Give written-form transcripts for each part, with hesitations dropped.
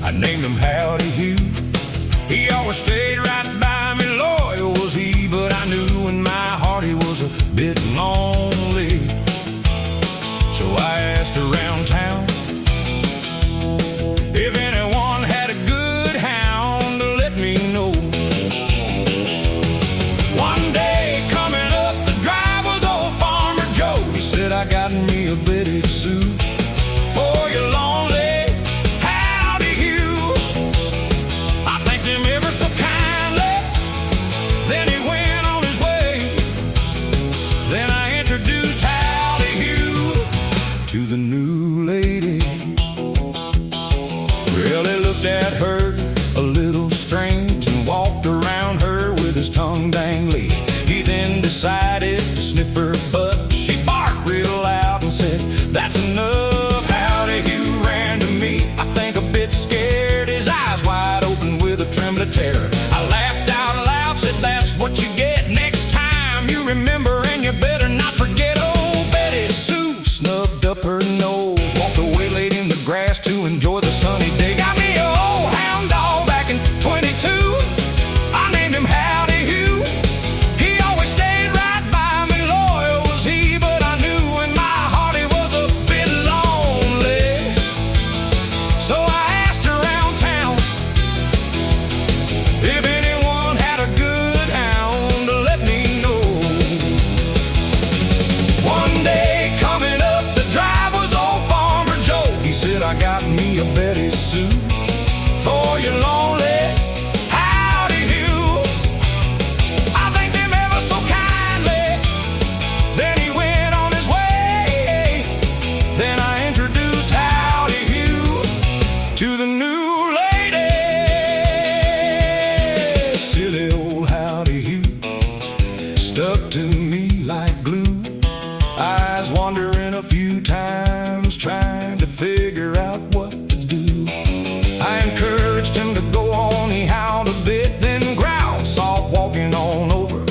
I named him Howdy Hugh. He always stayed right by me, loyal was he, but I knew in my heart he was a bit lonely. So I asked around town if anyone had a good hound to let me know. One day coming up the drive was old Farmer Joe. He said, I got me a Betty Sue for your lonely Howdy Hugh. I thanked him ever so kindly, then he went on his way. Then I introduced Howdy Hugh to the new lady. Well, he looked at her a little strange and walked around her with his tongue dangling. He then decided to sniff her butt. She barked real loud and said, that's enough. Howdy Hugh ran to me, I think a bit scared, his eyes wide open with a tremble of terror. I laughed out loud, said, that's what you get next time you remember, and you better not forget. Oh, Betty Sue snubbed up her nose, walked away late in the grass to enjoy the sunny day. Got me a old hound dog back in 22. I named him Howdy Hugh. He always stayed right by me, loyal was he, but I knew in my heart he was a bit lonely. So I asked around town if anyone had a good hound to let me know. One day coming up the drive was old Farmer Joe. He said, I got me a Betty Sue for your lonely Howdy Hugh. I thanked him ever so kindly, then he went on his way. Then I introduced Howdy Hugh to the new lady. Silly old Howdy Hugh stuck to me like glue, eyes wandering a few times, trying to figure out what to do. I encouraged him to go on, he howled a bit, then growled, soft walking on over.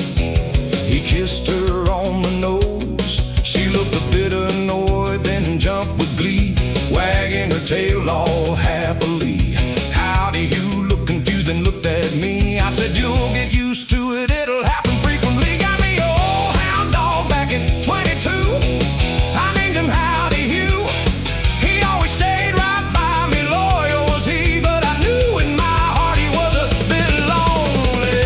He kissed her on the nose. She looked a bit annoyed, then jumped with glee, wagging her tail all happily. Howdy Hugh looked confused and looked at me. I said, you'll get used to it, it'll happen frequently. Got me a old hound dog back in 22. I named him Howdy Hugh. He always stayed right by me, loyal was he, but I knew in my heart he was a bit lonely.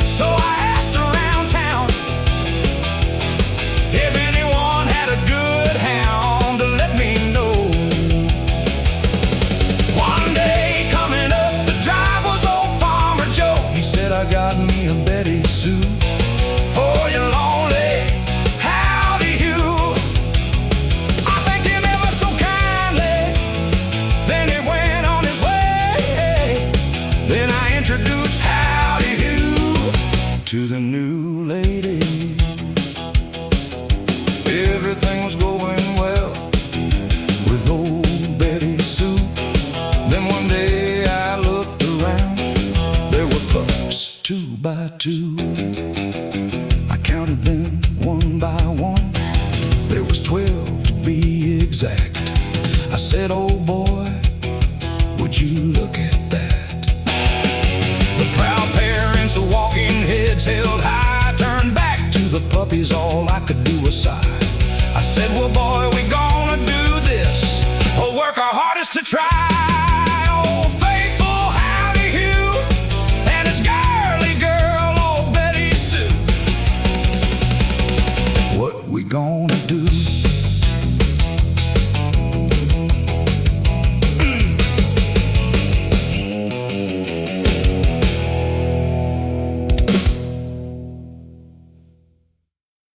So I asked around town if anyone had a good hound to let me know. One day coming up the drive was old Farmer Joe. He said, I got me a Betty Sue for your lonely Howdy Hugh. I thanked him ever so kindly, then he went on his way. Then I introduced Howdy Hugh to the new lady. Everything was going well with old Betty Sue. Then one day I looked around, there were pups 2 by 2. I counted them 1 by 1, there was 12 to be exact. I said, oh boy, would you look at that. The proud parents, the walking heads held high, turned back to the puppies, all I could do was sigh. I said, well boy, we